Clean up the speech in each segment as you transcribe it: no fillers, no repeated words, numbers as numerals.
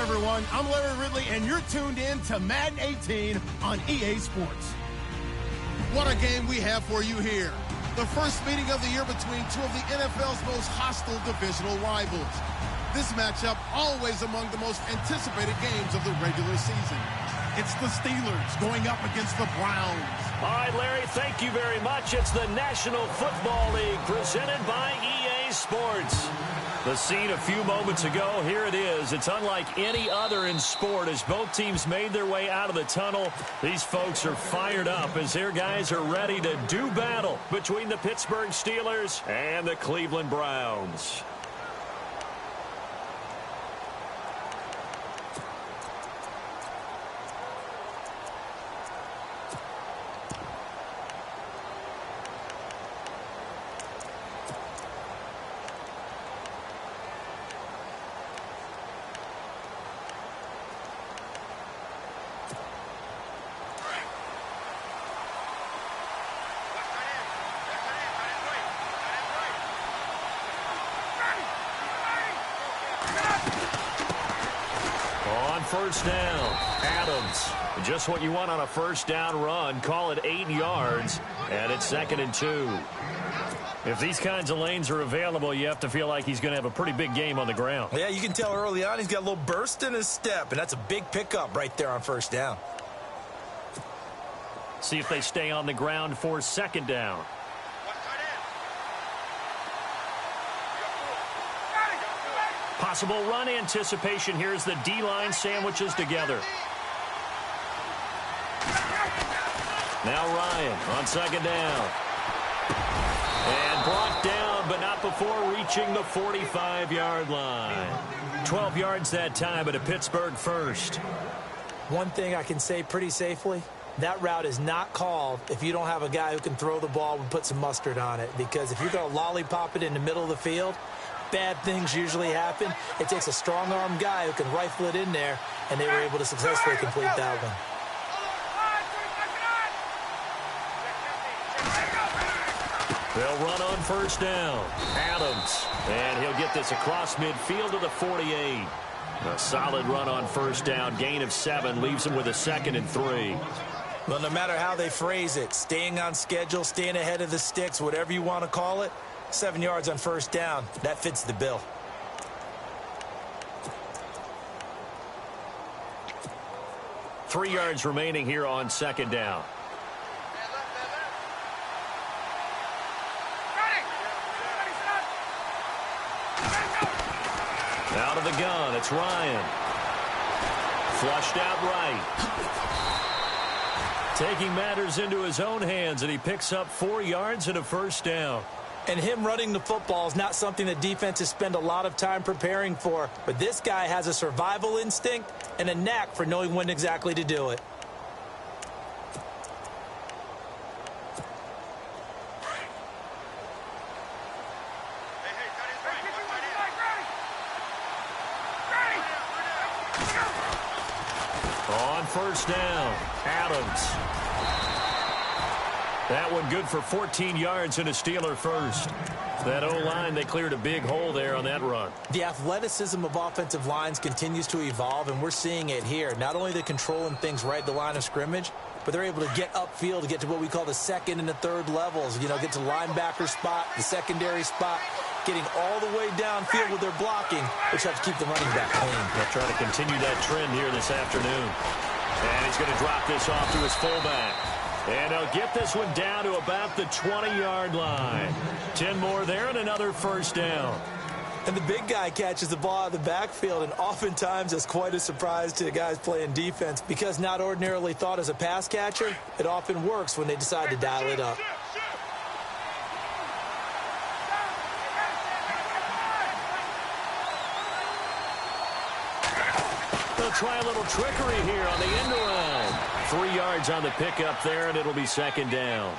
everyone. I'm Larry Ridley, and you're tuned in to Madden 18 on EA Sports. What a game we have for you here. The first meeting of the year between two of the NFL's most hostile divisional rivals. This matchup always among the most anticipated games of the regular season. It's the Steelers going up against the Browns. All right, Larry, thank you very much. It's the National Football League presented by EA Sports. The scene a few moments ago, here it is. It's unlike any other in sport as both teams made their way out of the tunnel. These folks are fired up as their guys are ready to do battle between the Pittsburgh Steelers and the Cleveland Browns. First down, Adams. Just what you want on a first down run. Call it 8 yards, and it's 2nd and 2. If these kinds of lanes are available, you have to feel like he's going to have a pretty big game on the ground. Yeah, you can tell early on he's got a little burst in his step, and that's a big pickup right there on first down. See if they stay on the ground for 2nd down. Possible run anticipation. Here's the D-line sandwiches together. Now Ryan on 2nd down. And brought down, but not before reaching the 45-yard line. 12 yards that time, but a Pittsburgh first. One thing I can say pretty safely, that route is not called if you don't have a guy who can throw the ball and put some mustard on it. Because if you're going to lollipop it in the middle of the field, bad things usually happen. It takes a strong-arm guy who can rifle it in there, and they were able to successfully complete that one. They'll run on first down. Adams, and he'll get this across midfield to the 48. A solid run on first down. Gain of 7 leaves him with a 2nd and 3. Well, no matter how they phrase it, staying on schedule, staying ahead of the sticks, whatever you want to call it, 7 yards on first down. That fits the bill. Three yards remaining here on 2nd down. Out of the gun, it's Ryan. Flushed out right. Taking matters into his own hands, and he picks up 4 yards and a first down. And him running the football is not something that defenses spend a lot of time preparing for. But this guy has a survival instinct and a knack for knowing when exactly to do it. On first down, Adams. That one good for 14 yards and a Steeler first. That O-line, they cleared a big hole there on that run. The athleticism of offensive lines continues to evolve, and we're seeing it here. Not only are they controlling things right at the line of scrimmage, but they're able to get upfield to get to what we call the 2nd and the 3rd levels. You know, get to the linebacker spot, the secondary spot, getting all the way downfield with their blocking, which helps keep the running back clean. They'll try to continue that trend here this afternoon. And he's going to drop this off to his fullback. And he'll get this one down to about the 20-yard line. 10 more there and another first down. And the big guy catches the ball out of the backfield, and oftentimes it's quite a surprise to the guys playing defense because not ordinarily thought as a pass catcher, it often works when they decide to dial it up. They'll try a little trickery here on the end around. 3 yards on the pickup there, and it'll be 2nd down.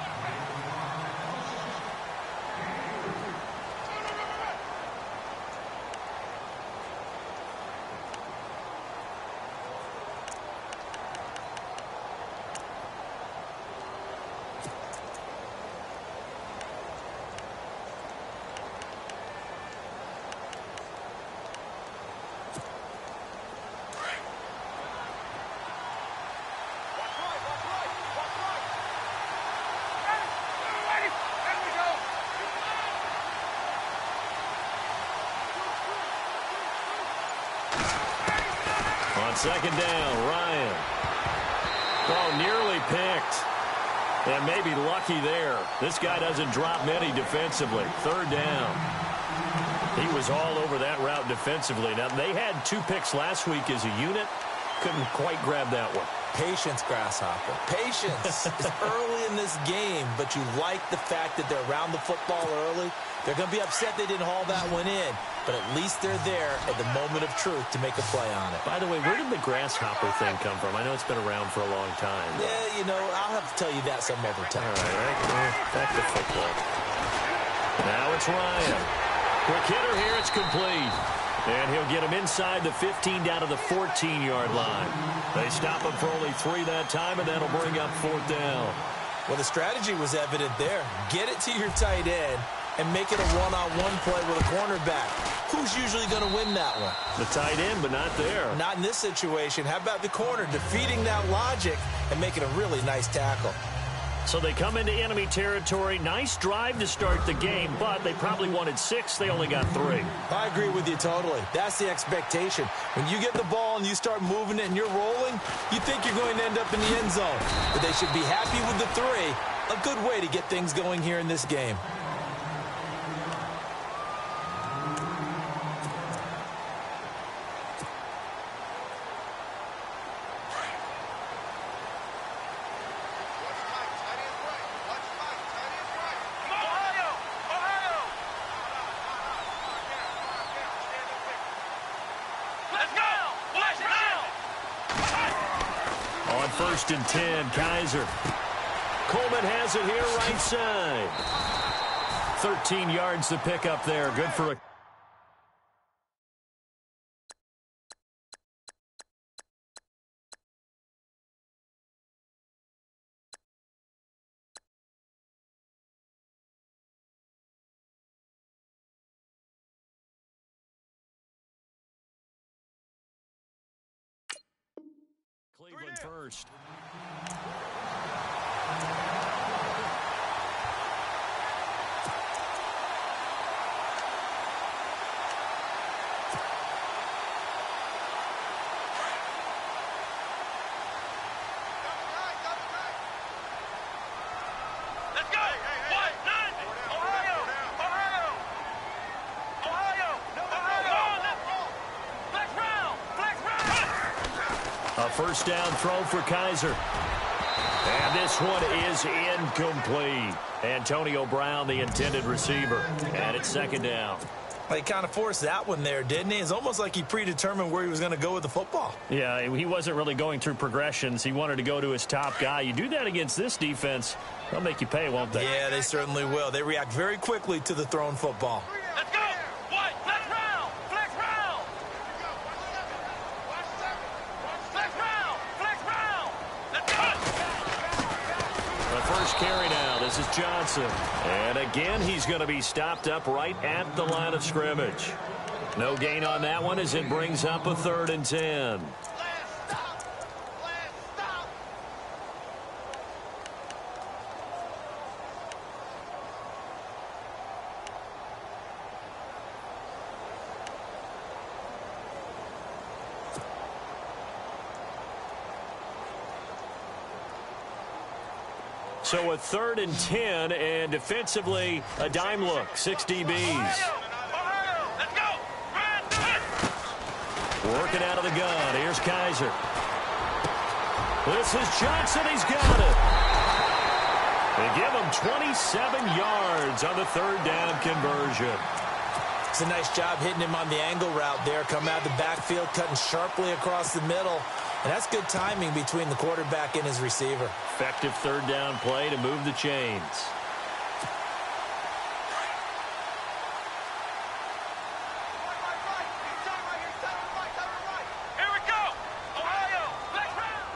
On second down, Ryan. Oh, nearly picked. And maybe lucky there. This guy doesn't drop many defensively. Third down. He was all over that route defensively. Now, they had 2 picks last week as a unit. Couldn't quite grab that one. Patience, Grasshopper. Patience. It's early in this game, but you like the fact that they're around the football early. They're going to be upset they didn't haul that one in, but at least they're there at the moment of truth to make a play on it. By the way, where did the grasshopper thing come from? I know it's been around for a long time. Yeah, you know, I'll have to tell you that some other time. All right, back to football. Now it's Ryan. Quick hitter here, it's complete. And he'll get him inside the 15 down to the 14-yard line. They stop him for only 3 that time, and that'll bring up 4th down. Well, the strategy was evident there. Get it to your tight end and make it a one-on-one play with a cornerback. Who's usually going to win that one? The tight end, but not there. Not in this situation. How about the corner defeating that logic and making a really nice tackle? So they come into enemy territory. Nice drive to start the game, but they probably wanted 6. They only got 3. I agree with you totally. That's the expectation. When you get the ball and you start moving it and you're rolling, you think you're going to end up in the end zone. But they should be happy with the 3. A good way to get things going here in this game. On 1st and 10, Kaiser. Coleman has it here, right side. 13 yards to pick up there. Good for a... Cleveland first. Let's go! What? None! Ohio! Ohio! Ohio! Ohio! Flex round! Flex round! A 1st down throw for Kaiser. And this one is incomplete. Antonio Brown, the intended receiver. And it's 2nd down. Well, he kind of forced that one there, didn't he? It's almost like he predetermined where he was going to go with the football. Yeah, he wasn't really going through progressions. He wanted to go to his top guy. You do that against this defense, they'll make you pay, won't they? Yeah, they certainly will. They react very quickly to the thrown football. Let's go! What? Flex round! Flex round! Flex round! Flex round! Let's go! The first carry now. This is Johnson. And again, he's going to be stopped up right at the line of scrimmage. No gain on that one as it brings up a 3rd and 10. So a 3rd and 10, and defensively, a dime look. 6 DBs. Ohio! Let's go! Working out of the gun. Here's Kaiser. This is Johnson. He's got it. They give him 27 yards on the 3rd down conversion. It's a nice job hitting him on the angle route there. Come out of the backfield, cutting sharply across the middle. And that's good timing between the quarterback and his receiver. Effective 3rd down play to move the chains. Here we go! Ohio! Flex round!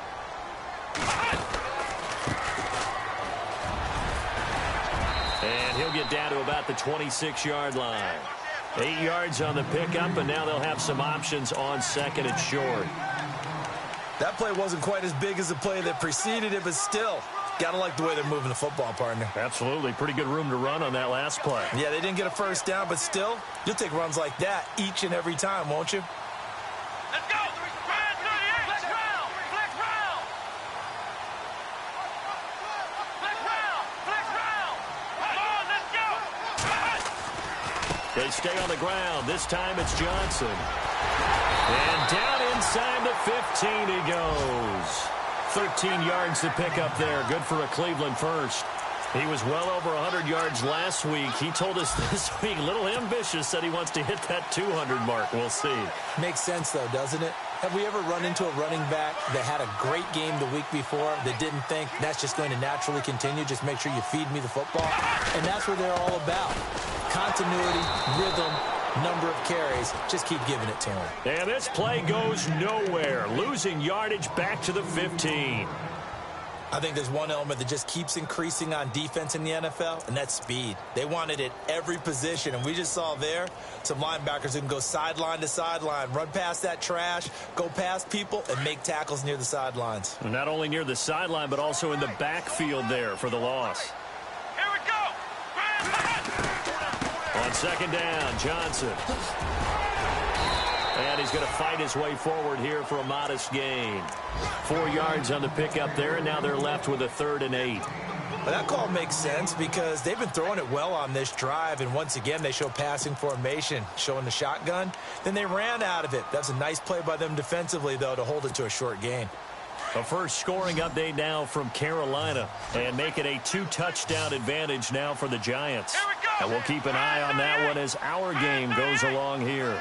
And he'll get down to about the 26-yard line. 8 yards on the pickup, and now they'll have some options on 2nd and short. That play wasn't quite as big as the play that preceded it, but still, got to like the way they're moving the football, partner. Absolutely. Pretty good room to run on that last play. Yeah, they didn't get a 1st down, but still, you'll take runs like that each and every time, won't you? Let's go! Ryan to the They stay on the ground. This time it's Johnson. And down inside the 15 he goes. 13 yards to pick up there. Good for a Cleveland first. He was well over 100 yards last week. He told us this week, a little ambitious, said he wants to hit that 200 mark. We'll see. Makes sense, though, doesn't it? Have we ever run into a running back that had a great game the week before that didn't think that's just going to naturally continue? Just make sure you feed me the football. And that's what they're all about. Continuity, rhythm, number of carries. Just keep giving it to him. And this play goes nowhere. Losing yardage back to the 15. I think there's one element that just keeps increasing on defense in the NFL, and that's speed. They want it at every position, and we just saw there some linebackers who can go sideline to sideline, run past that trash, go past people, and make tackles near the sidelines. And not only near the sideline, but also in the backfield there for the loss. Here we go. On second down, Johnson. And he's going to fight his way forward here for a modest gain. 4 yards on the pickup there, and now they're left with a 3rd and 8. Well, that call makes sense because they've been throwing it well on this drive, and once again they show passing formation, showing the shotgun. Then they ran out of it. That's a nice play by them defensively, though, to hold it to a short gain. A first scoring update now from Carolina, and make it a 2-touchdown advantage now for the Giants. And we'll keep an eye on that one as our game goes along here.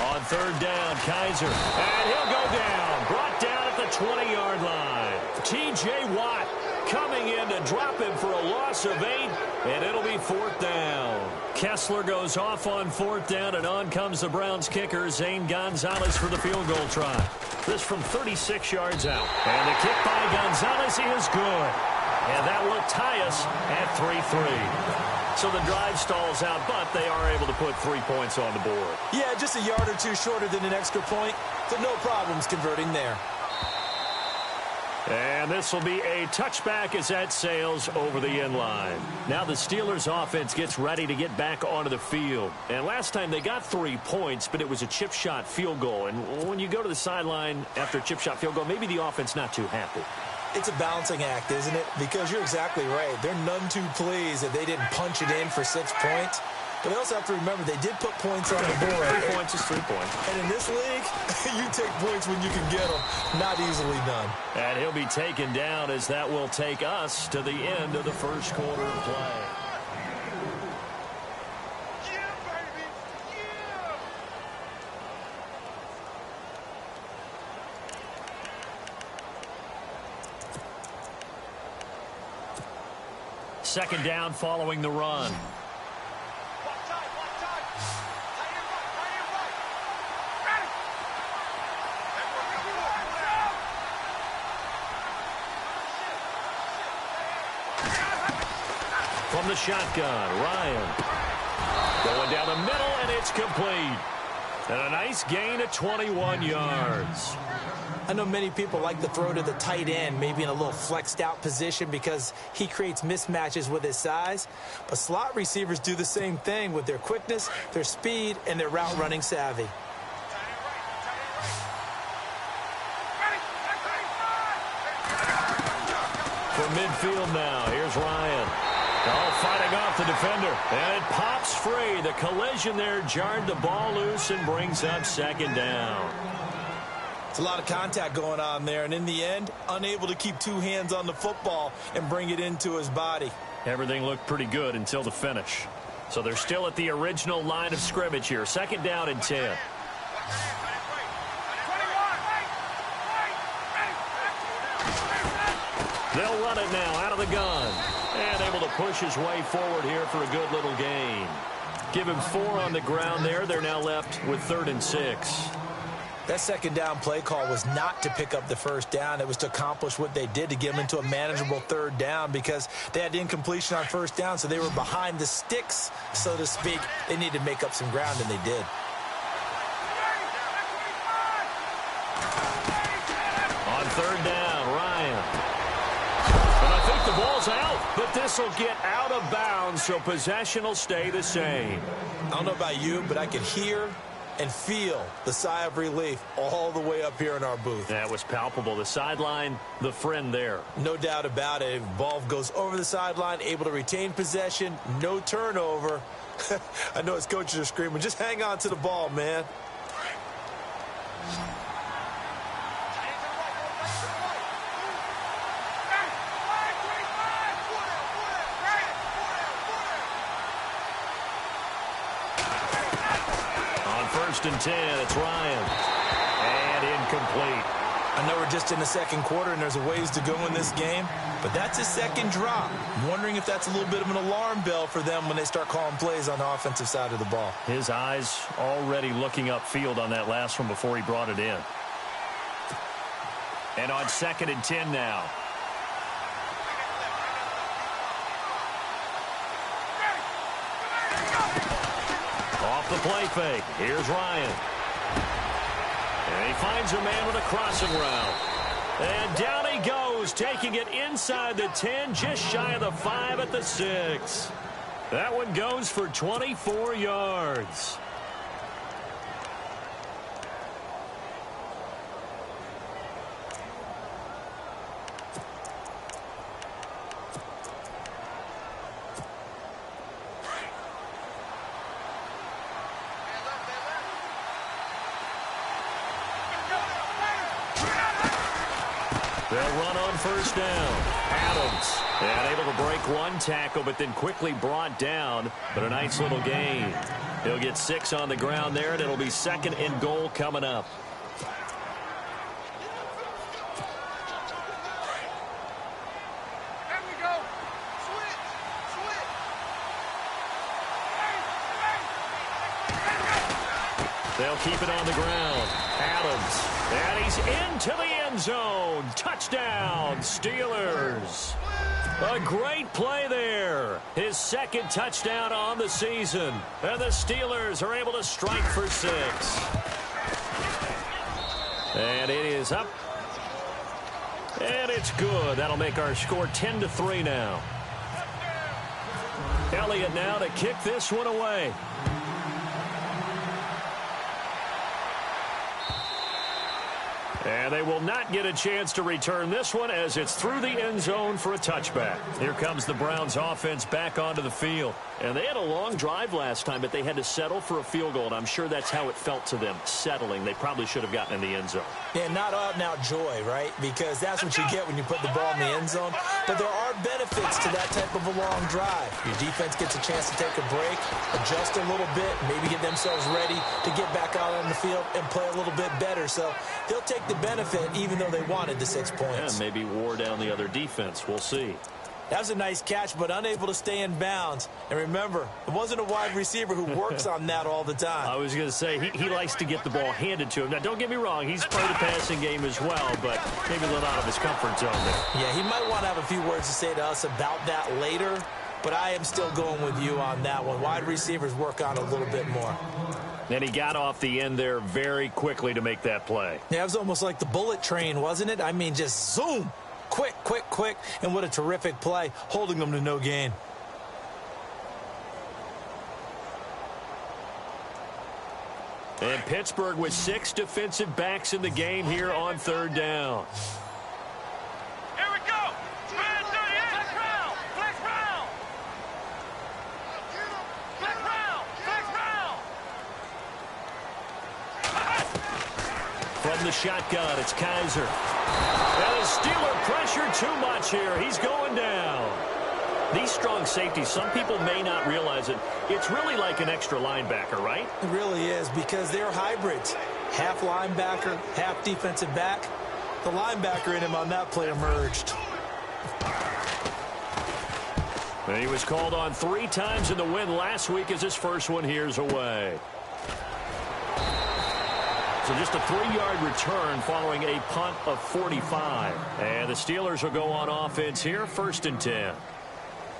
On 3rd down, Kaiser, and he'll go down. Brought down at the 20-yard line. T.J. Watt coming in to drop him for a loss of 8, and it'll be 4th down. Kessler goes off on 4th down, and on comes the Browns kicker, Zane Gonzalez, for the field goal try. This from 36 yards out. And the kick by Gonzalez is good. And that will tie us at 3-3. So the drive stalls out, but they are able to put 3 points on the board. Yeah, just a yard or two shorter than an extra point, so no problems converting there. And this will be a touchback as that sails over the end line. Now the Steelers offense gets ready to get back onto the field. And last time they got 3 points, but it was a chip shot field goal. And when you go to the sideline after a chip shot field goal, maybe the offense not too happy. It's a balancing act, isn't it? Because you're exactly right. They're none too pleased that they didn't punch it in for 6 points. But they also have to remember they did put points on the board. 3 points is 3 points. And in this league, you take points when you can get them. Not easily done. And he'll be taken down as that will take us to the end of the first quarter of play. Second down following the run. From the shotgun, Ryan. Going down the middle, and it's complete. And a nice gain of 21 yards. I know many people like to throw to the tight end, maybe in a little flexed out position because he creates mismatches with his size. But slot receivers do the same thing with their quickness, their speed, and their route running savvy. From midfield now, here's Ryan. Oh, fighting off the defender. And it pops free. The collision there jarred the ball loose and brings up second down. It's a lot of contact going on there, and in the end, unable to keep 2 hands on the football and bring it into his body. Everything looked pretty good until the finish. So they're still at the original line of scrimmage here. Second down and 10. They'll run it now out of the gun. And able to push his way forward here for a good little gain. Give him 4 on the ground there. They're now left with 3rd and 6. That second down play call was not to pick up the first down. It was to accomplish what they did to get them into a manageable 3rd down because they had incompletion on first down, so they were behind the sticks, so to speak. They needed to make up some ground, and they did. On 3rd down, Ryan. And I think the ball's out, but this will get out of bounds, so possession will stay the same. I don't know about you, but I could hear and feel the sigh of relief all the way up here in our booth. That was palpable. The sideline, the friend there. No doubt about it. Ball goes over the sideline, able to retain possession, no turnover. I know his coaches are screaming, just hang on to the ball, man. On 1st and 10, it's Ryan. And incomplete. I know we're just in the second quarter and there's a ways to go in this game, but that's his second drop. I'm wondering if that's a little bit of an alarm bell for them when they start calling plays on the offensive side of the ball. His eyes already looking upfield on that last one before he brought it in. And on 2nd and 10 now. Off the play fake. Here's Ryan. And he finds a man with a crossing route. And down he goes, taking it inside the 10, just shy of the 5 at the 6. That one goes for 24 yards. They'll run on 1st down. Adams, and able to break one tackle, but then quickly brought down. But a nice little gain. He'll get 6 on the ground there, and it'll be 2nd and goal coming up. There we go. Switch. They'll keep it on the ground. Adams, and he's into the end zone. Touchdown, Steelers. A great play there. His 2nd touchdown on the season. And the Steelers are able to strike for 6. And it is up. And it's good. That'll make our score 10-3 now. Elliott now to kick this one away. And they will not get a chance to return this one as it's through the end zone for a touchback. Here comes the Browns offense back onto the field. And they had a long drive last time, but they had to settle for a field goal. And I'm sure that's how it felt to them, settling. They probably should have gotten in the end zone. Yeah, not out and out joy, right? Because that's what you get when you put the ball in the end zone. But there are benefits to that type of a long drive. Your defense gets a chance to take a break, adjust a little bit, maybe get themselves ready to get back out on the field and play a little bit better. So they'll take the benefit even though they wanted the 6 points. Yeah, maybe wore down the other defense. We'll see. That was a nice catch, but unable to stay in bounds. And remember, it wasn't a wide receiver who works on that all the time. I was going to say, he likes to get the ball handed to him. Now, don't get me wrong, he's part of the passing game as well, but maybe a little out of his comfort zone there. Yeah, he might want to have a few words to say to us about that later, but I am still going with you on that one. Wide receivers work on a little bit more. And he got off the end there very quickly to make that play. Yeah, it was almost like the bullet train, wasn't it? I mean, just zoom. Quick, quick, quick. And what a terrific play, holding them to no gain. And Pittsburgh with 6 defensive backs in the game here on 3rd down. Here we go. Flex round. From the shotgun, it's Kaiser. And the Steeler pressure too much here. He's going down. These strong safeties, some people may not realize it. It's really like an extra linebacker, right? It really is, because they're hybrids. Half linebacker, half defensive back. The linebacker in him on that play emerged. And he was called on 3 times in the win last week as his first one here's away. So just a 3-yard return following a punt of 45. And the Steelers will go on offense here, 1st and 10.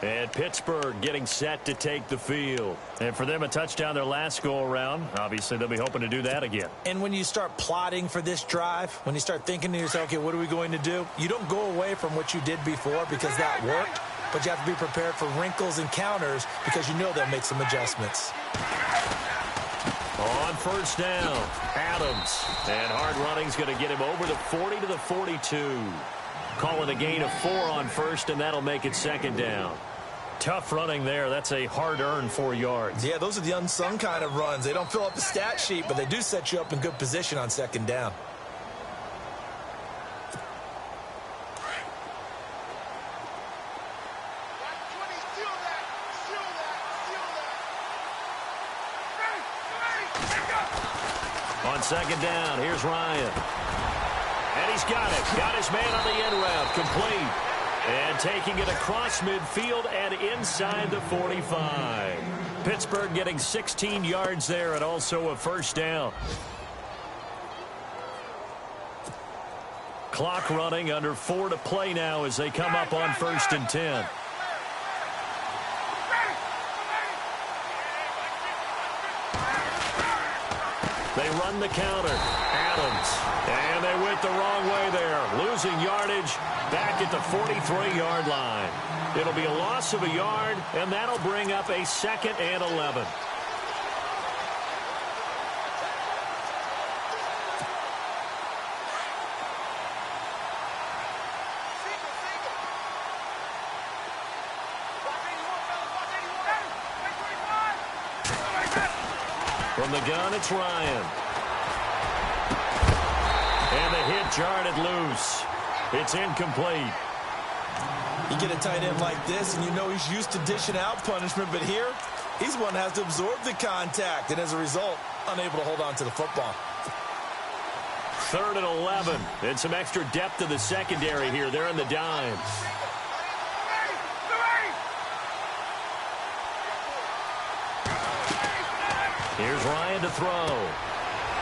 And Pittsburgh getting set to take the field. And for them, a touchdown their last go-around. Obviously, they'll be hoping to do that again. And when you start plotting for this drive, when you start thinking to yourself, okay, what are we going to do? You don't go away from what you did before because that worked, but you have to be prepared for wrinkles and counters because you know they'll make some adjustments. On 1st down, Adams. And hard running's going to get him over the 40 to the 42. Calling a gain of 4 on 1st, and that'll make it 2nd down. Tough running there. That's a hard-earned 4 yards. Yeah, those are the unsung kind of runs. They don't fill up the stat sheet, but they do set you up in good position on second down. On second down, here's Ryan. And he's got it. Got his man on the end route. Complete. And taking it across midfield and inside the 45. Pittsburgh getting 16 yards there and also a first down. Clock running, under 4 to play now as they come up on 1st and 10. They run the counter. Adams. And they went the wrong way there. Losing yardage back at the 43-yard line. It'll be a loss of a yard, and that'll bring up a 2nd and 11. From the gun, it's Ryan. And the hit jarred it loose. It's incomplete. You get a tight end like this, and you know he's used to dishing out punishment, but here, he's one that has to absorb the contact, and as a result, unable to hold on to the football. 3rd and 11. And some extra depth to the secondary here. They're in the dimes. Here's Ryan to throw.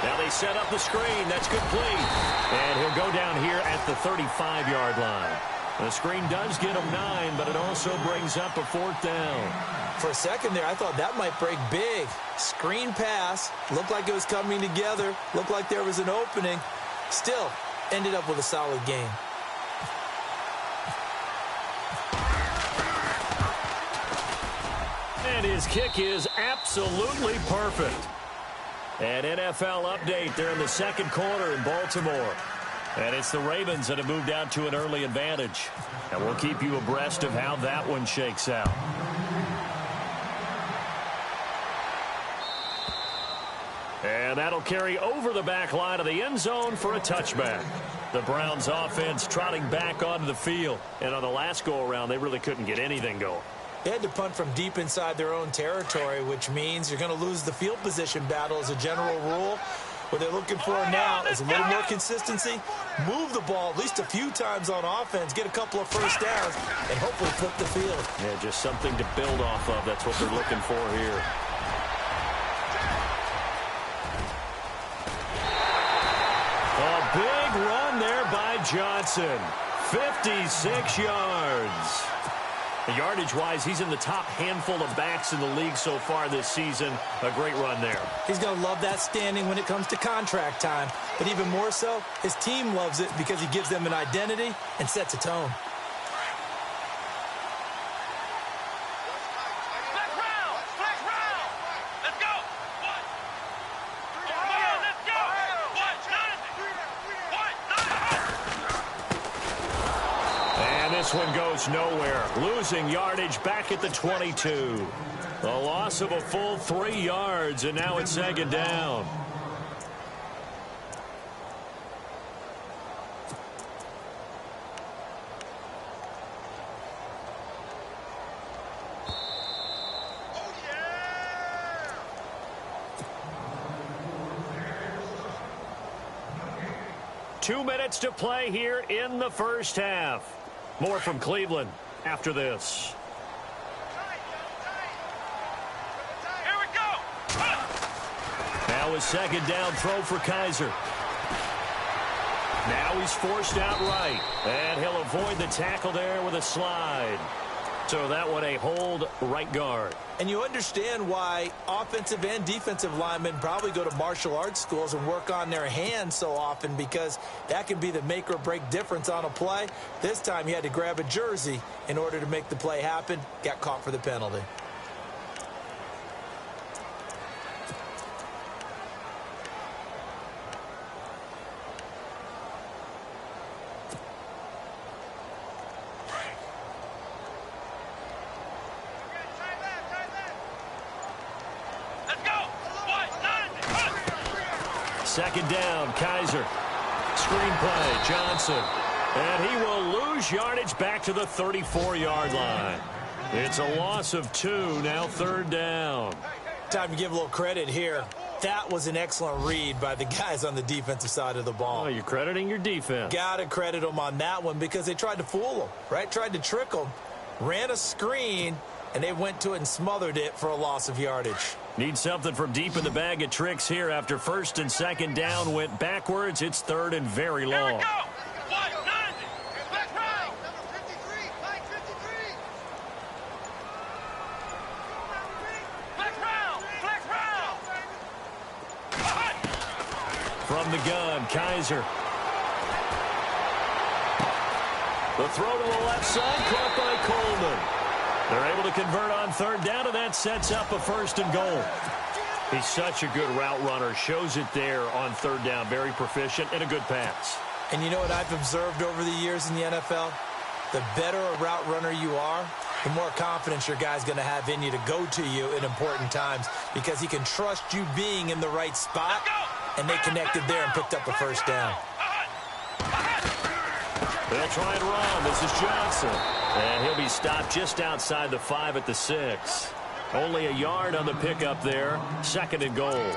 Now they set up the screen. That's complete. And he'll go down here at the 35-yard line. The screen does get him 9, but it also brings up a 4th down. For a second there, I thought that might break big. Screen pass. Looked like it was coming together. Looked like there was an opening. Still, ended up with a solid game. And his kick is absolutely perfect. An NFL update there in the 2nd quarter in Baltimore. And it's the Ravens that have moved out to an early advantage. And we'll keep you abreast of how that one shakes out. And that'll carry over the back line of the end zone for a touchback. The Browns offense trotting back onto the field. And on the last go-around, they really couldn't get anything going. They had to punt from deep inside their own territory, which means you're going to lose the field position battle as a general rule. What they're looking for now is a little more consistency, move the ball at least a few times on offense, get a couple of first downs, and hopefully flip the field. Yeah, just something to build off of. That's what they're looking for here. A big run there by Johnson. 56 yards. Yardage-wise, he's in the top handful of backs in the league so far this season. A great run there. He's going to love that standing when it comes to contract time. But even more so, his team loves it because he gives them an identity and sets a tone. This one goes nowhere. Losing yardage back at the 22. A loss of a full 3 yards, and now it's 2nd down. Two minutes to play here in the first half. More from Cleveland after this. Here we go. Now a 2nd down throw for Kaiser. Now he's forced out right. And he'll avoid the tackle there with a slide. So that one a hold right guard. And you understand why offensive and defensive linemen probably go to martial arts schools and work on their hands so often, because that can be the make or break difference on a play. This time he had to grab a jersey in order to make the play happen. Got caught for the penalty. Second down, Kaiser. Screenplay, Johnson. And he will lose yardage back to the 34-yard line. It's a loss of 2, now third down. Time to give a little credit here. That was an excellent read by the guys on the defensive side of the ball. Oh, you're crediting your defense. Got to credit them on that one because they tried to fool them, right? Tried to trick them. Ran a screen, and they went to it and smothered it for a loss of yardage. Need something from deep in the bag of tricks here. After first and second down went backwards, it's third and very long. Here we go. White 90. Black round. Number 53. White 53. Black round. Black round. From the gun, Kaiser. The throw to the left side, caught by Coleman. They're able to convert on third down, and that sets up a first and goal. He's such a good route runner. Shows it there on third down. Very proficient and a good pass. And you know what I've observed over the years in the NFL? The better a route runner you are, the more confidence your guy's going to have in you to go to you in important times because he can trust you being in the right spot, and they connected there and picked up a first down. They'll try and run. This is Johnson. And he'll be stopped just outside the 5 at the 6. Only a yard on the pickup there. Second and goal.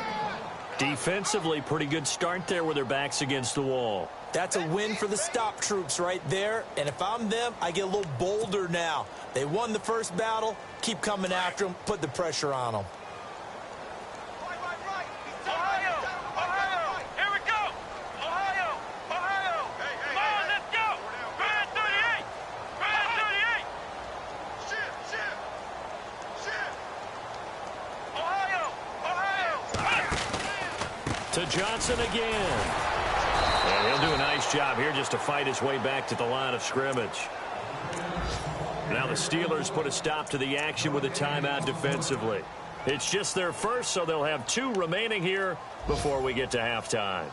Defensively, pretty good start there with their backs against the wall. That's a win for the stop troops right there. And if I'm them, I get a little bolder now. They won the first battle. Keep coming after them. Put the pressure on them. Ohio. Ohio. Here we go. Ohio. Ohio. Come on, let's go. Red 38. Red 38. Shift. Ohio. To Johnson again. And he'll do a nice job here just to fight his way back to the line of scrimmage. Now the Steelers put a stop to the action with a timeout defensively. It's just their first, so they'll have 2 remaining here before we get to halftime.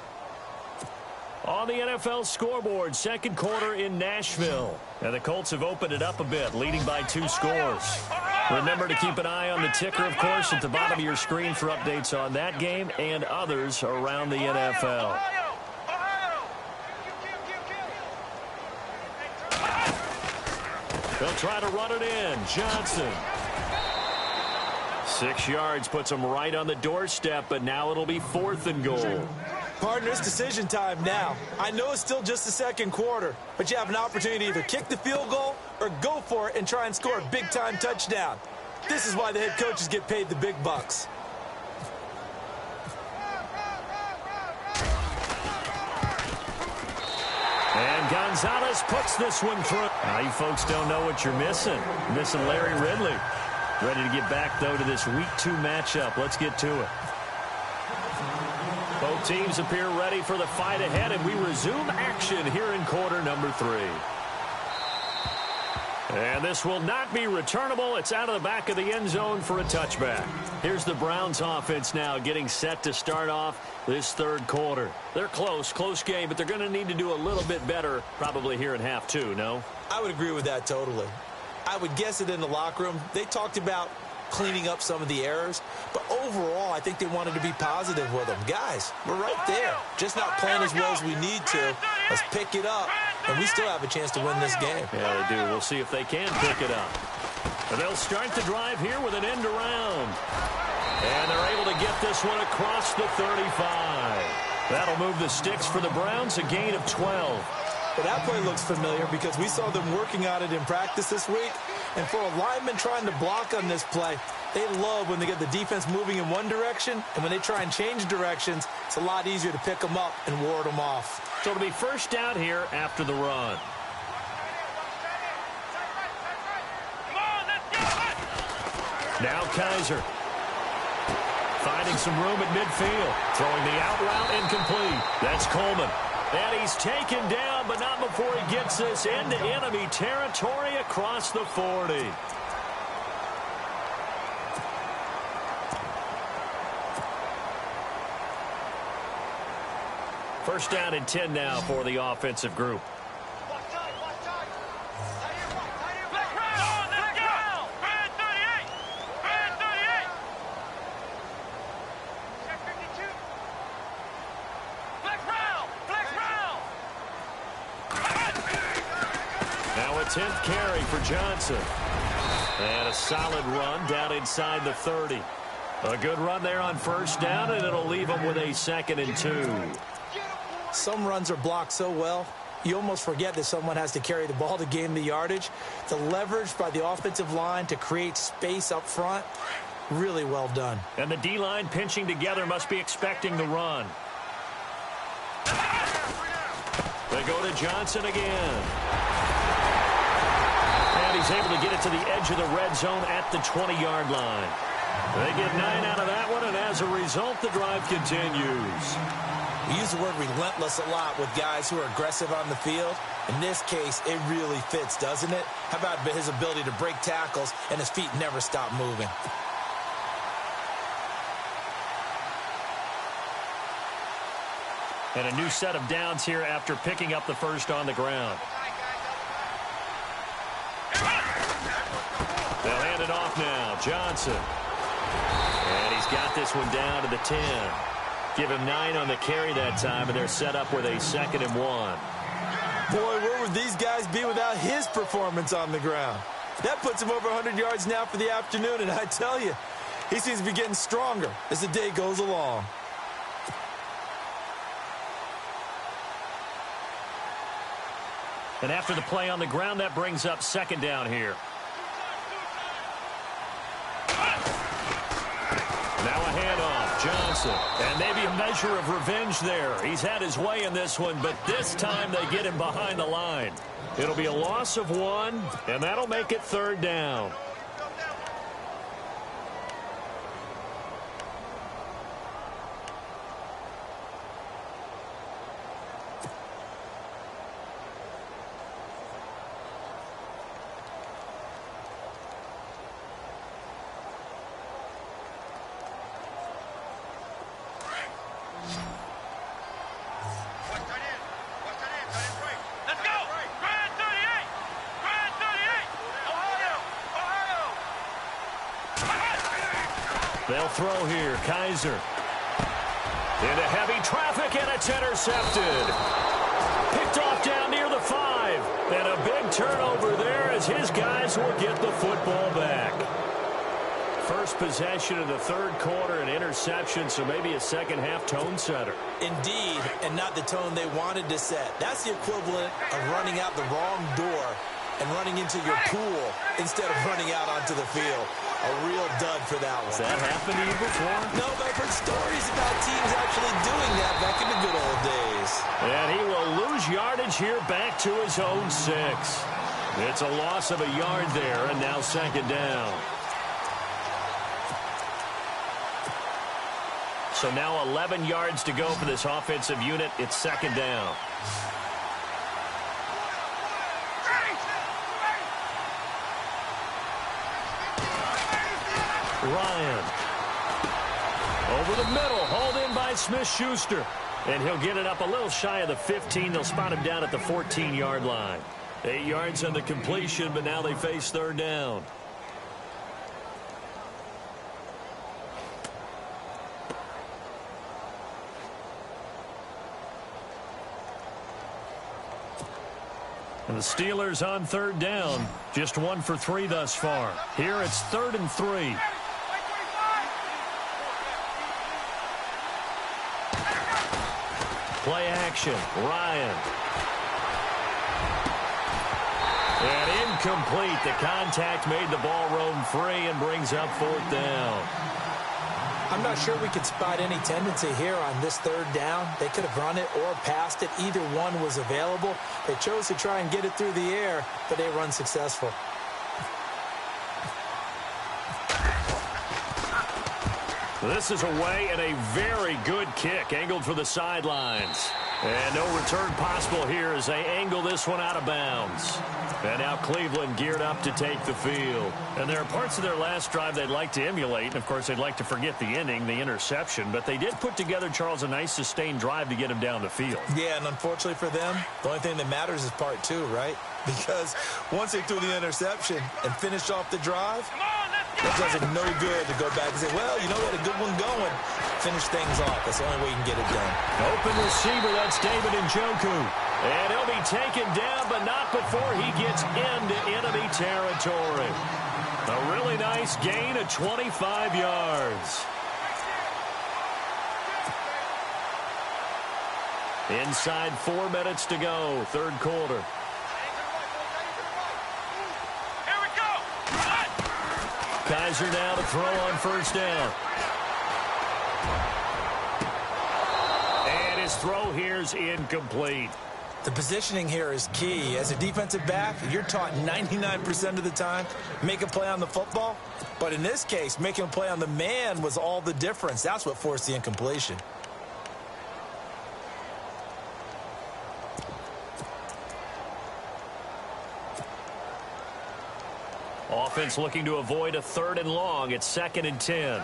On the NFL scoreboard, second quarter in Nashville. And the Colts have opened it up a bit, leading by 2 scores. Remember to keep an eye on the ticker, of course, at the bottom of your screen for updates on that game and others around the NFL. They'll try to run it in. Johnson. 6 yards puts them right on the doorstep, but now it'll be 4th and goal. Partner, it's decision time now. I know it's still just the second quarter, but you have an opportunity to either kick the field goal or go for it and try and score a big-time touchdown. This is why the head coaches get paid the big bucks. And Gonzalez puts this one through. Now you folks don't know what you're missing. You're missing Larry Ridley. Ready to get back, though, to this Week 2 matchup. Let's get to it. Both teams appear ready for the fight ahead, and we resume action here in quarter number 3. And this will not be returnable. It's out of the back of the end zone for a touchback. Here's the Browns offense now getting set to start off this third quarter. They're close game, but they're going to need to do a little bit better probably here in half 2, no? I would agree with that totally. I would guess it in the locker room. They talked about cleaning up some of the errors, but overall, I think they wanted to be positive with them. Guys, we're right there. Just not playing as well as we need to. Let's pick it up, and we still have a chance to win this game. Yeah, they do. We'll see if they can pick it up. And they'll start the drive here with an end around. And they're able to get this one across the 35. That'll move the sticks for the Browns, a gain of 12. Well, that play looks familiar because we saw them working on it in practice this week. And for a lineman trying to block on this play, they love when they get the defense moving in one direction. And when they try and change directions, it's a lot easier to pick them up and ward them off. So it'll be first down here after the run. Now Kaiser. Finding some room at midfield. Throwing the out route incomplete. That's Coleman. And he's taken down, but not before he gets this into enemy territory across the 40. First down and 10 now for the offensive group. 10th carry for Johnson. And a solid run down inside the 30. A good run there on first down, and it'll leave them with a 2nd and 2. Some runs are blocked so well, you almost forget that someone has to carry the ball to gain the yardage. The leverage by the offensive line to create space up front, really well done. And the D-line pinching together must be expecting the run. They go to Johnson again. And he's able to get it to the edge of the red zone at the 20-yard line. They get 9 out of that one, and as a result, the drive continues. We use the word relentless a lot with guys who are aggressive on the field. In this case, it really fits, doesn't it? How about his ability to break tackles and his feet never stop moving? And a new set of downs here after picking up the first on the ground. They'll hand it off now. Johnson. And he's got this one down to the 10. Give him 9 on the carry that time, and they're set up with a 2nd and 1. Boy, where would these guys be without his performance on the ground? That puts him over 100 yards now for the afternoon, and I tell you, he seems to be getting stronger as the day goes along. And after the play on the ground, that brings up 2nd down here. Now a handoff, Johnson. And maybe a measure of revenge there. He's had his way in this one, but this time they get him behind the line. It'll be a loss of 1, and that'll make it 3rd down. They'll throw here. Kaiser. Into heavy traffic, and it's intercepted. Picked off down near the 5. And a big turnover there as his guys will get the football back. First possession of the 3rd quarter, an interception, so maybe a second-half tone setter. Indeed, and not the tone they wanted to set. That's the equivalent of running out the wrong door and running into your pool instead of running out onto the field. A real dud for that one. Has that happened to you before? No, but I've heard stories about teams actually doing that back in the good old days. And he will lose yardage here back to his own 6. It's a loss of a yard there, and now 2nd down. So now 11 yards to go for this offensive unit. It's 2nd down. Ryan. Over the middle, hauled in by Smith-Schuster. And he'll get it up a little shy of the 15. They'll spot him down at the 14-yard line. 8 yards on the completion, but now they face 3rd down. And the Steelers on 3rd down. Just 1 for 3 thus far. Here it's 3rd and 3. Play action. Ryan. And incomplete. The contact made the ball roam free and brings up 4th down. I'm not sure we could spot any tendency here on this 3rd down. They could have run it or passed it. Either one was available. They chose to try and get it through the air, but they were unsuccessful. This is away and a very good kick angled for the sidelines. And no return possible here as they angle this one out of bounds. And now Cleveland geared up to take the field. And there are parts of their last drive they'd like to emulate. And, of course, they'd like to forget the ending, the interception. But they did put together, Charles, a nice sustained drive to get him down the field. Yeah, and unfortunately for them, the only thing that matters is part 2, right? Because once they threw the interception and finished off the drive, it does it no good to go back and say, well, you know, we had a good one going. Finish things off. That's the only way you can get it done. Open receiver, that's David Njoku. And he'll be taken down, but not before he gets into enemy territory. A really nice gain of 25 yards. Inside 4 minutes to go, third quarter. Here we go. Kaiser now to throw on first down. And his throw here's incomplete. The positioning here is key. As a defensive back, you're taught 99% of the time, make a play on the football. But in this case, making a play on the man was all the difference. That's what forced the incompletion. Offense looking to avoid a 3rd and long. It's 2nd and 10.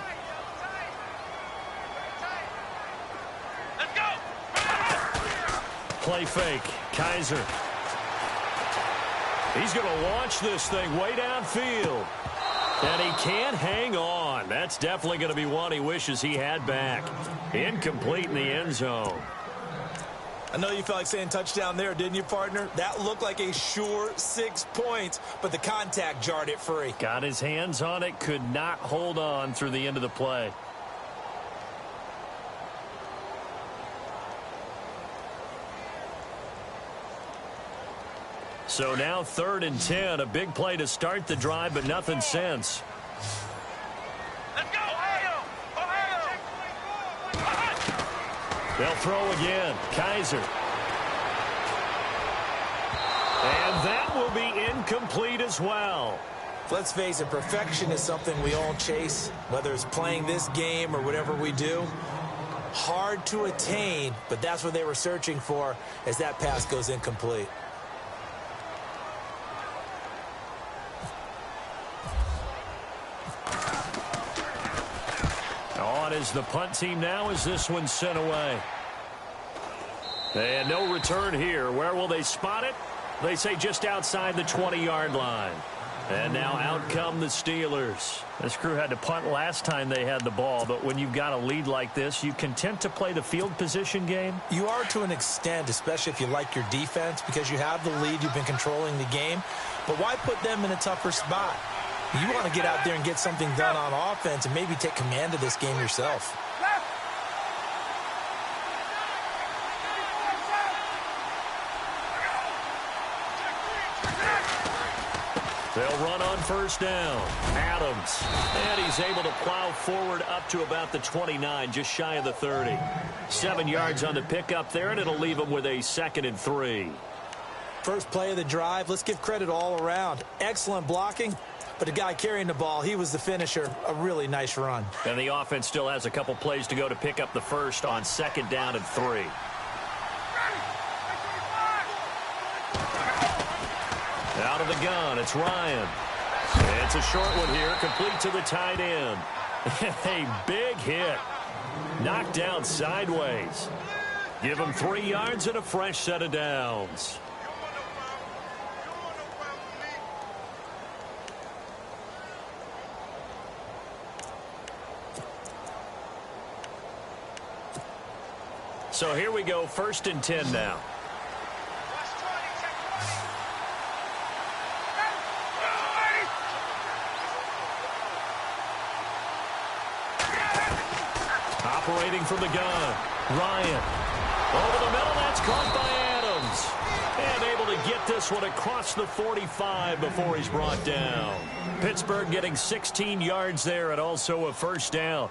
Let's go. Play fake. Kaiser. He's going to launch this thing way downfield. And he can't hang on. That's definitely going to be one he wishes he had back. Incomplete in the end zone. I know you felt like saying touchdown there, didn't you, partner? That looked like a sure 6 points, but the contact jarred it free. Got his hands on it, could not hold on through the end of the play. So now 3rd and 10, a big play to start the drive, but nothing since. Let's go. Ohio. They'll throw again. Kaiser. And that will be incomplete as well. Let's face it, perfection is something we all chase, whether it's playing this game or whatever we do. Hard to attain, but that's what they were searching for as that pass goes incomplete. On is the punt team now as this one's sent away. And no return here. Where will they spot it? They say just outside the 20-yard line. And now out come the Steelers. This crew had to punt last time they had the ball, but when you've got a lead like this, you content to play the field position game? You are to an extent, especially if you like your defense, because you have the lead, you've been controlling the game. But why put them in a tougher spot? You want to get out there and get something done on offense and maybe take command of this game yourself. They'll run on first down. Adams. And he's able to plow forward up to about the 29, just shy of the 30. 7 yards on the pickup there, and it'll leave him with a 2nd and 3. First play of the drive, let's give credit all around. Excellent blocking, but the guy carrying the ball, he was the finisher. A really nice run. And the offense still has a couple plays to go to pick up the first on 2nd down and 3. Out of the gun, it's Ryan. It's a short one here, complete to the tight end. A big hit. Knocked down sideways. Give him 3 yards and a fresh set of downs. So here we go, 1st and 10 now. Operating from the gun, Ryan. Over the middle, that's caught by Adams. And able to get this one across the 45 before he's brought down. Pittsburgh getting 16 yards there and also a first down.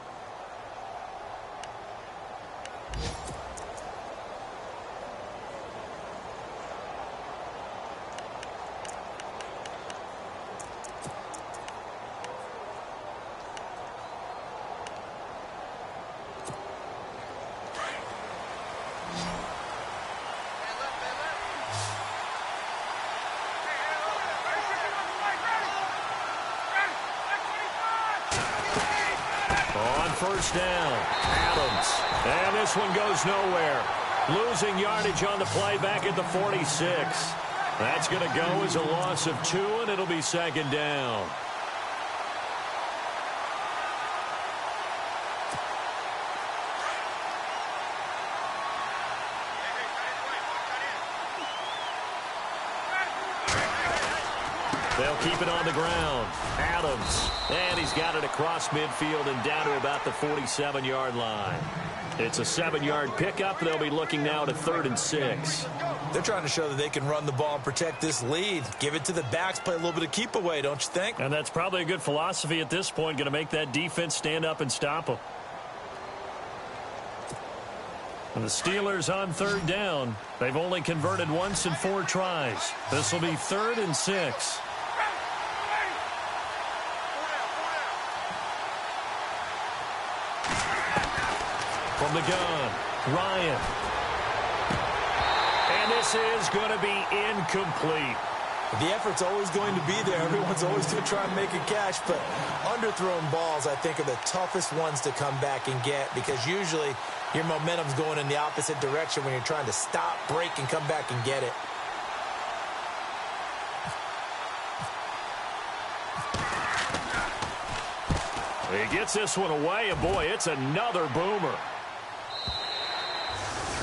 First down, Adams. And this one goes nowhere. Losing yardage on the play back at the 46. That's going to go as a loss of 2, and it'll be 2nd down. They'll keep it on the ground. Adams. And he's got it across midfield and down to about the 47-yard line. It's a 7-yard pickup. They'll be looking now to 3rd and 6. They're trying to show that they can run the ball and protect this lead. Give it to the backs, play a little bit of keep away, don't you think? And that's probably a good philosophy at this point, going to make that defense stand up and stop them. And the Steelers on 3rd down. They've only converted once in 4 tries. This will be 3rd and 6. From the gun, Ryan. And this is going to be incomplete. The effort's always going to be there. Everyone's always going to try and make a catch, but underthrown balls, I think, are the toughest ones to come back and get because usually your momentum's going in the opposite direction when you're trying to stop, break, and come back and get it. He gets this one away, and boy, it's another boomer.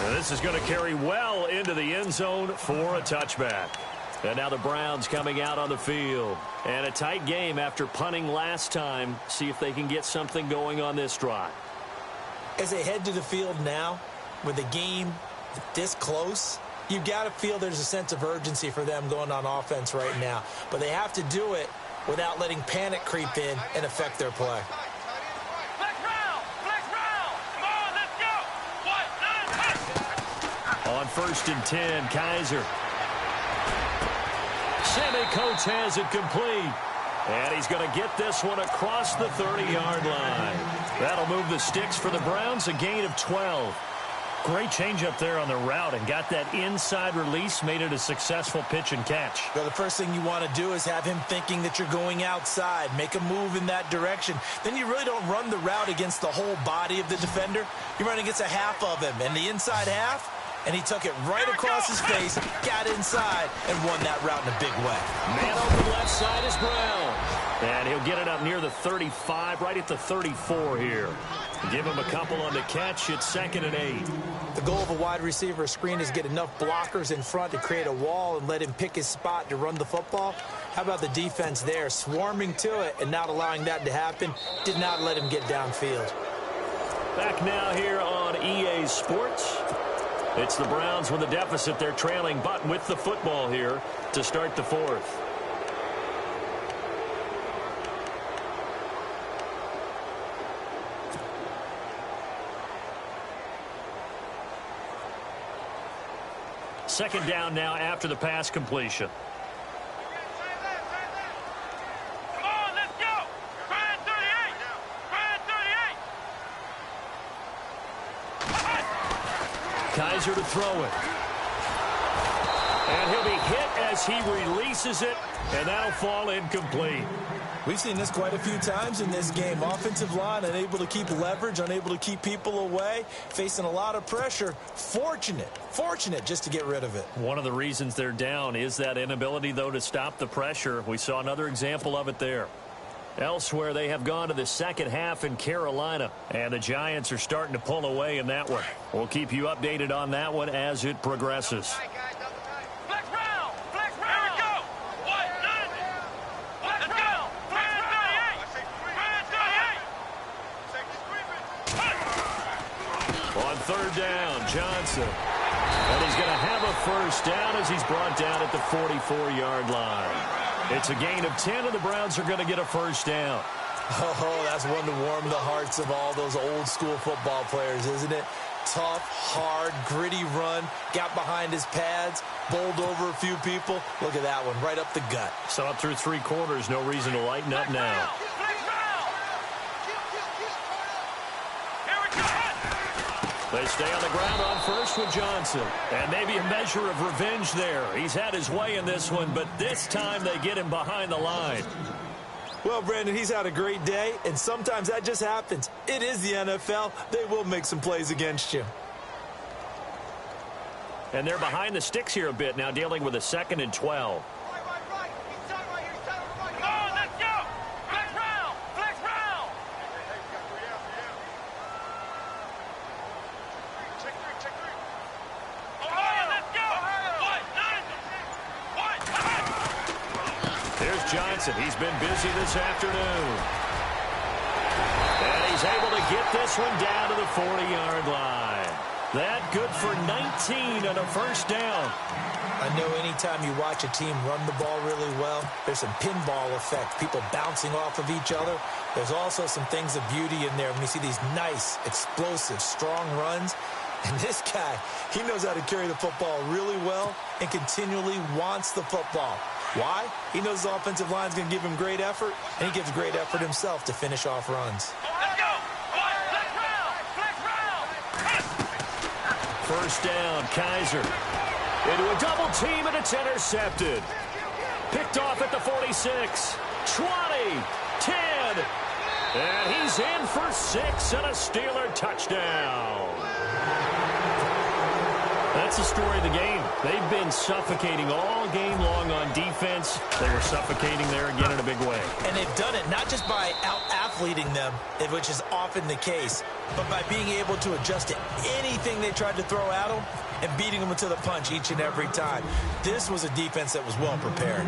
And this is going to carry well into the end zone for a touchback. And now the Browns coming out on the field. And a tight game after punting last time. See if they can get something going on this drive. As they head to the field now, with the game this close, you've got to feel there's a sense of urgency for them going on offense right now. But they have to do it without letting panic creep in and affect their play. On 1st and 10, Kaiser. Sammy Coates has it complete. And he's going to get this one across the 30-yard line. That'll move the sticks for the Browns, a gain of 12. Great change up there on the route and got that inside release, made it a successful pitch and catch. Well, the first thing you want to do is have him thinking that you're going outside, make a move in that direction. Then you really don't run the route against the whole body of the defender. You run against a half of him, and the inside half, and he took it right across his face, got inside, and won that route in a big way. Man over the left side is Brown. And he'll get it up near the 35, right at the 34 here. Give him a couple on the catch. It's 2nd and 8. The goal of a wide receiver screen is get enough blockers in front to create a wall and let him pick his spot to run the football. How about the defense there, swarming to it and not allowing that to happen? Did not let him get downfield. Back now here on EA Sports. It's the Browns with a deficit. They're trailing, but with the football here to start the 4th. Second down now after the pass completion. Come on, let's go. Brad 38. Brad 38. Kaiser to throw it. And he'll be hit as he releases it, and that'll fall incomplete. We've seen this quite a few times in this game. Offensive line unable to keep leverage, unable to keep people away, facing a lot of pressure. Fortunate just to get rid of it. One of the reasons they're down is that inability, though, to stop the pressure. We saw another example of it there. Elsewhere, they have gone to the second half in Carolina, and the Giants are starting to pull away in that one. We'll keep you updated on that one as it progresses. On 3rd down, Johnson. And he's going to have a first down as he's brought down at the 44-yard line. It's a gain of 10, and the Browns are going to get a first down. Oh, that's one to warm the hearts of all those old-school football players, isn't it? Tough, hard, gritty run, got behind his pads, bowled over a few people. Look at that one, right up the gut. Saw it through 3 quarters, no reason to lighten up now. They stay on the ground on first with Johnson. And maybe a measure of revenge there. He's had his way in this one, but this time they get him behind the line. Well, Brandon, he's had a great day, and sometimes that just happens. It is the NFL. They will make some plays against you. And they're behind the sticks here a bit now, dealing with a 2nd and 12. Here's Johnson. He's been busy this afternoon. And he's able to get this one down to the 40-yard line. That good for 19 and a first down. I know anytime you watch a team run the ball really well, there's some pinball effect, people bouncing off of each other. There's also some things of beauty in there when you see these nice, explosive, strong runs. And this guy, he knows how to carry the football really well and continually wants the football. Why? He knows the offensive line is going to give him great effort, and he gives great effort himself to finish off runs. Let's go. Flex round. First down, Kaiser. Into a double team, and it's intercepted. Picked off at the 46, 20, 10, and he's in for 6 and a Steeler touchdown. That's the story of the game. They've been suffocating all game long on defense. They were suffocating there again in a big way. And they've done it not just by out-athleting them, which is often the case, but by being able to adjust to anything they tried to throw at them and beating them to the punch each and every time. This was a defense that was well prepared.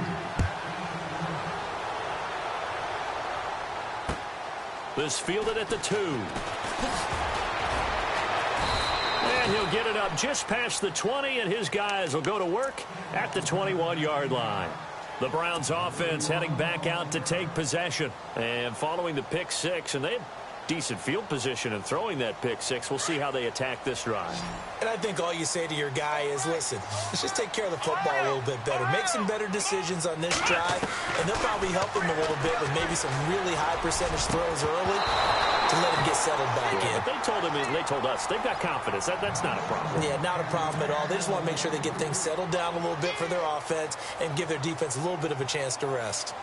This fielded at the 2. And he'll get it up just past the 20, and his guys will go to work at the 21-yard line. The Browns offense heading back out to take possession. And following the pick 6, and they had decent field position in throwing that pick 6. We'll see how they attack this drive. And I think all you say to your guy is, listen, let's just take care of the football a little bit better. Make some better decisions on this drive, and they'll probably help him a little bit with maybe some really high percentage throws early to let him get settled back in. But they told us they've got confidence. That's not a problem. Yeah, not a problem at all. They just want to make sure they get things settled down a little bit for their offense and give their defense a little bit of a chance to rest.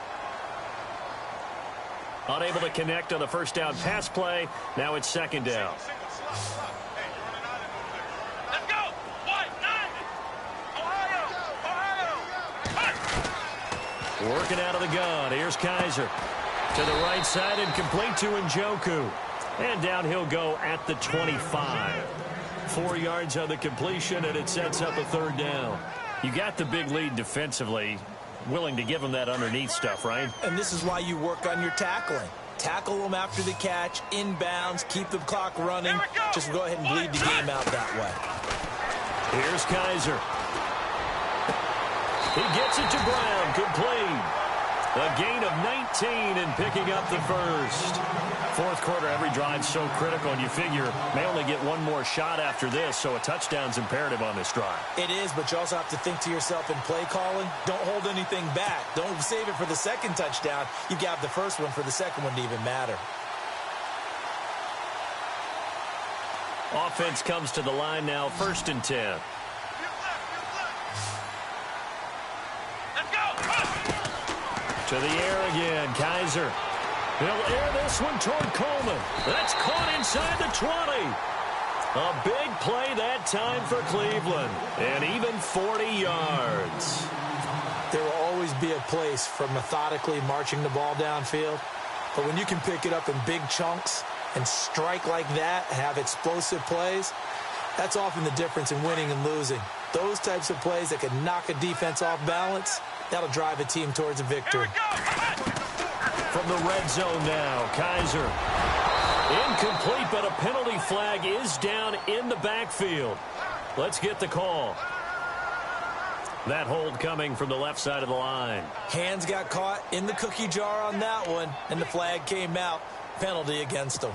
Unable to connect on the first down pass play. Now it's second down. Let's go. 1-9. Ohio. Working out of the gun. Here's Kaiser. To the right side and complete to Njoku. And down he'll go at the 25. 4 yards on the completion, and it sets up a third down. You got the big lead defensively. Willing to give them that underneath stuff, right? And this is why you work on your tackling. Tackle them after the catch, inbounds, keep the clock running. Just go ahead and bleed the game out that way. Here's Kaiser. He gets it to Brown, complete. A gain of 19 and picking up the first. Fourth quarter, every drive so critical, and you figure may only get one more shot after this, so a touchdown's imperative on this drive. It is, but you also have to think to yourself in play calling, don't hold anything back. Don't save it for the second touchdown. You got the first one for the second one to even matter. Offense comes to the line now, 1st and 10. Let's go. To the air again, Kaiser. He'll air this one toward Coleman. That's caught inside the 20. A big play that time for Cleveland. And even 40 yards. There will always be a place for methodically marching the ball downfield. But when you can pick it up in big chunks and strike like that, have explosive plays, that's often the difference in winning and losing. Those types of plays that can knock a defense off balance, that'll drive a team towards a victory. From the red zone now, Kaiser. Incomplete, but a penalty flag is down in the backfield. Let's get the call. That hold coming from the left side of the line. Hands got caught in the cookie jar on that one, and the flag came out. Penalty against them.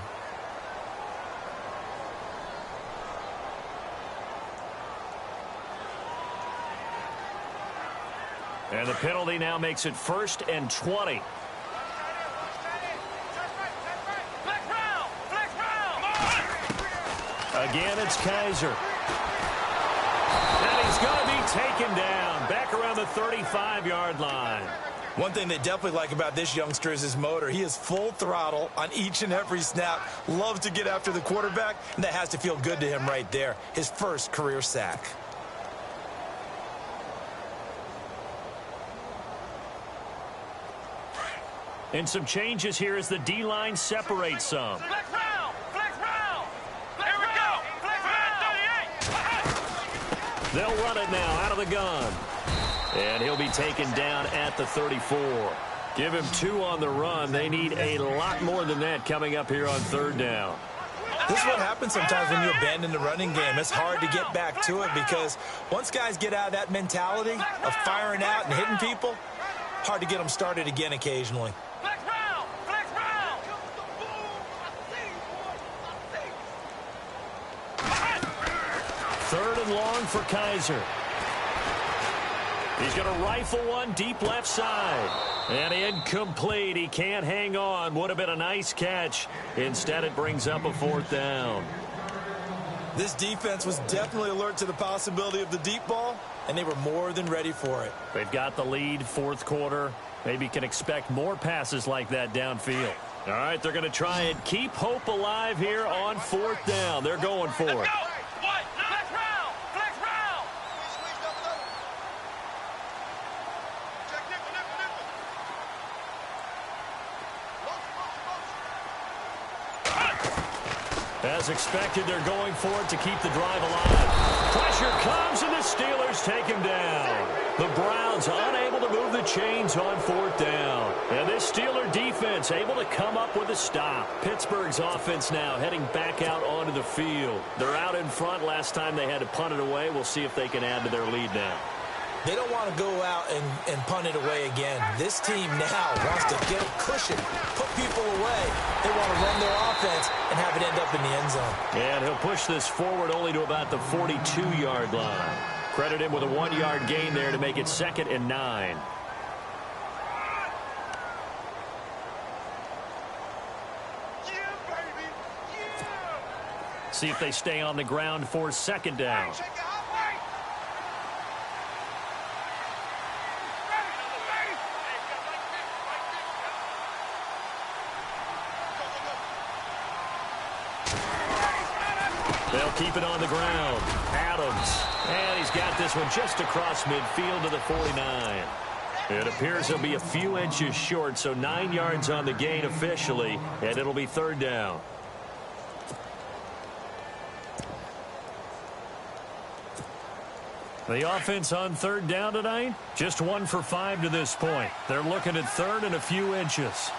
And the penalty now makes it 1st and 20. Again, it's Kaiser. And he's going to be taken down back around the 35-yard line. One thing they definitely like about this youngster is his motor. He is full throttle on each and every snap. Loves to get after the quarterback, and that has to feel good to him right there. His first career sack. And some changes here as the D-line separates some. Flex round. Here we go. Flex round. 38. They'll run it now out of the gun. And he'll be taken down at the 34. Give him 2 on the run. They need a lot more than that coming up here on 3rd down. This is what happens sometimes when you abandon the running game. It's hard to get back to it because once guys get out of that mentality of firing out and hitting people, hard to get them started again occasionally. Flex round! Flex round! 3rd and long for Kaiser. He's going to rifle one deep left side. And incomplete. He can't hang on. Would have been a nice catch. Instead, it brings up a 4th down. This defense was definitely alert to the possibility of the deep ball, and they were more than ready for it. They've got the lead, 4th quarter. Maybe can expect more passes like that downfield. All right, they're going to try and keep hope alive here on 4th down. They're going for it. Flex round! Flex round! As expected, they're going for it to keep the drive alive. Pressure comes, and the Steelers take him down. The Browns unable to move the chains on 4th down. And this Steeler defense able to come up with a stop. Pittsburgh's offense now heading back out onto the field. They're out in front. Last time they had to punt it away. We'll see if they can add to their lead now. They don't want to go out and punt it away again. This team now wants to get a cushion, put people away. They want to run their offense and have it end up in the end zone. And he'll push this forward only to about the 42-yard line. Credit him with a 1-yard gain there to make it 2nd and 9. See if they stay on the ground for 2nd down. They'll keep it on the ground. Adams. And he's got this one just across midfield to the 49. It appears he'll be a few inches short, so 9 yards on the gain officially, and it'll be 3rd down. The offense on 3rd down tonight, just 1 for 5 to this point. They're looking at 3rd and a few inches.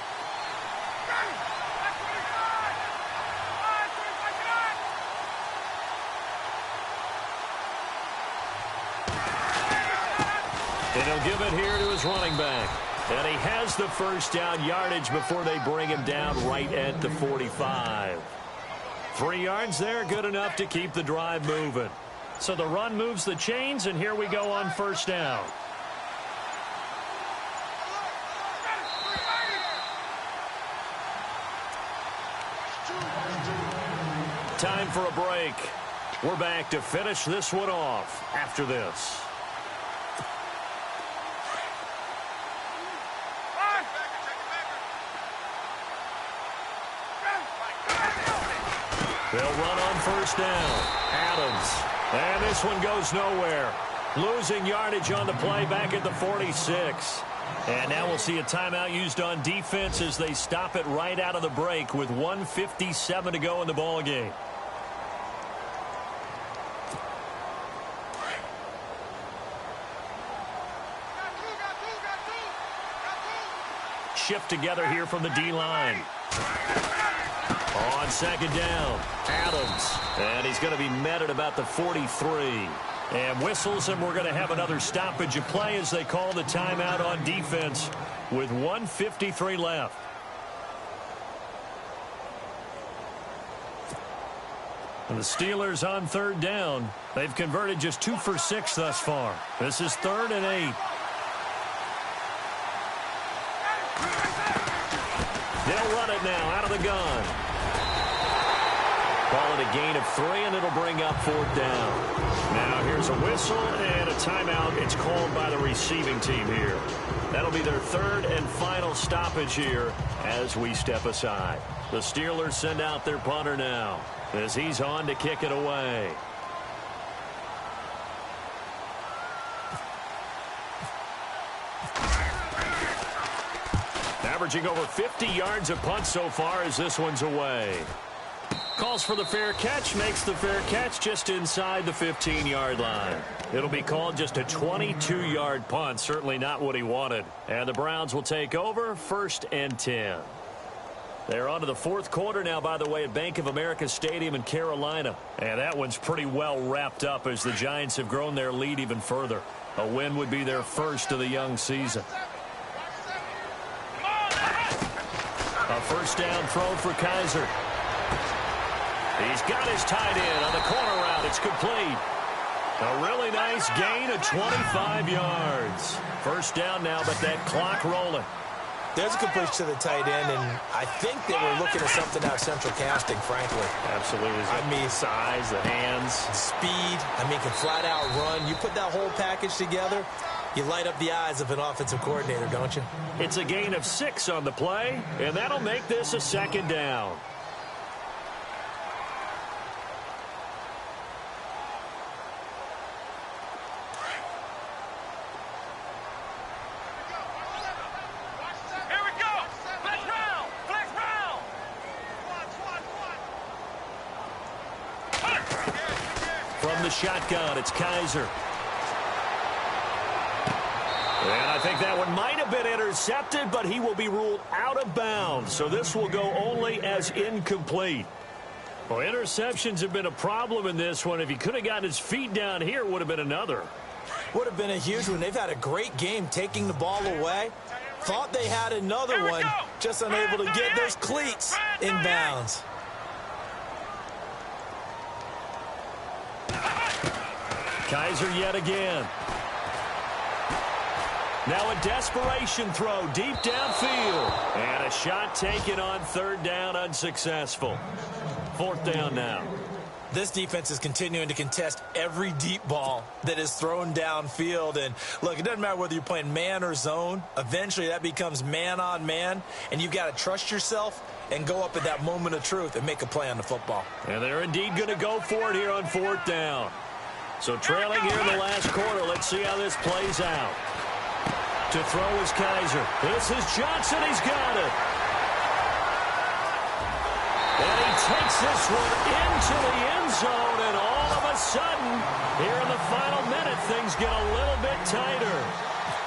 And he'll give it here to his running back. And he has the 1st down yardage before they bring him down right at the 45. 3 yards there, good enough to keep the drive moving. So the run moves the chains, and here we go on 1st down. Time for a break. We're back to finish this one off after this. They'll run on 1st down. Adams. And this one goes nowhere. Losing yardage on the play back at the 46. And now we'll see a timeout used on defense as they stop it right out of the break with 1:57 to go in the ball game. Shift together here from the D-line. On 2nd down, Adams. And he's going to be met at about the 43. And whistles, and we're going to have another stoppage of play as they call the timeout on defense with 1:53 left. And the Steelers on 3rd down. They've converted just 2 for 6 thus far. This is 3rd and 8. They'll run it now out of the gun. Call it a gain of 3, and it'll bring up 4th down. Now here's a whistle and a timeout. It's called by the receiving team here. That'll be their 3rd and final stoppage here as we step aside. The Steelers send out their punter now as he's on to kick it away. Averaging over 50 yards a punt so far as this one's away. Call calls for the fair catch, makes the fair catch just inside the 15-yard line. It'll be called just a 22-yard punt, certainly not what he wanted. And the Browns will take over, 1st and 10. They're on to the 4th quarter now, by the way, at Bank of America Stadium in Carolina. And that one's pretty well wrapped up as the Giants have grown their lead even further. A win would be their first of the young season. A first down throw for Kaiser. He's got his tight end on the corner route. It's complete. A really nice gain of 25 yards. First down now, but that clock rolling. There's a good push to the tight end, and I think they were looking at something out of central casting, frankly. Absolutely. I mean, size, the hands. Speed. I mean, can flat out run. You put that whole package together, you light up the eyes of an offensive coordinator, don't you? It's a gain of 6 on the play, and that'll make this a 2nd down. From the shotgun, it's Kaiser. And I think that one might have been intercepted, but he will be ruled out of bounds. So this will go only as incomplete. Well, interceptions have been a problem in this one. If he could have gotten his feet down here, it would have been another. Would have been a huge one. They've had a great game taking the ball away. Thought they had another one, just unable to get those cleats in bounds. Kaiser yet again. Now a desperation throw deep downfield. And a shot taken on 3rd down, unsuccessful. 4th down now. This defense is continuing to contest every deep ball that is thrown downfield. And look, it doesn't matter whether you're playing man or zone. Eventually that becomes man on man. And you've got to trust yourself and go up at that moment of truth and make a play on the football. And they're indeed going to go for it here on 4th down. So trailing here in the last quarter. Let's see how this plays out. To throw is Kaiser. This is Johnson. He's got it. And he takes this one into the end zone. And all of a sudden, here in the final minute, things get a little bit tighter.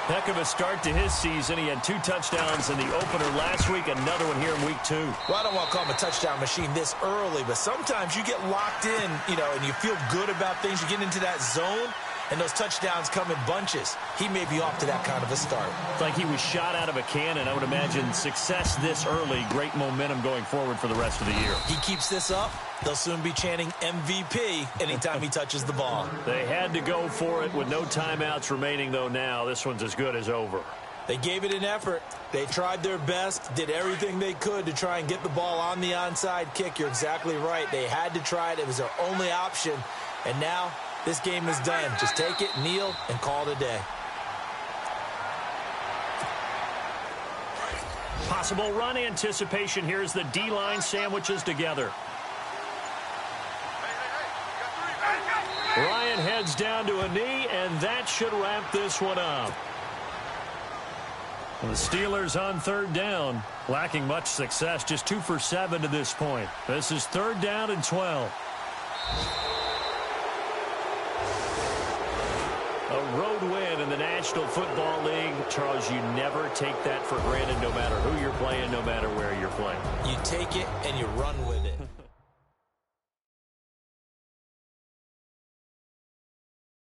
Heck of a start to his season. He had 2 touchdowns in the opener last week, another one here in week 2. Well, I don't want to call him a touchdown machine this early, but sometimes you get locked in, and you feel good about things. You get into that zone, and those touchdowns come in bunches. He may be off to that kind of a start. It's like he was shot out of a cannon. I would imagine success this early, great momentum going forward for the rest of the year. He keeps this up, they'll soon be chanting MVP anytime he touches the ball. They had to go for it with no timeouts remaining, though, now. This one's as good as over. They gave it an effort. They tried their best, did everything they could to try and get the ball on the onside kick. You're exactly right. They had to try it. It was their only option. And now this game is done. Just take it, kneel, and call it a day. Possible run anticipation. Here's the D-line sandwiches together. Ryan heads down to a knee, and that should wrap this one up. The Steelers on 3rd down, lacking much success, just 2 for 7 to this point. This is 3rd down and 12. A road win in the National Football League. Charles, you never take that for granted, no matter who you're playing, no matter where you're playing. You take it and you run with it.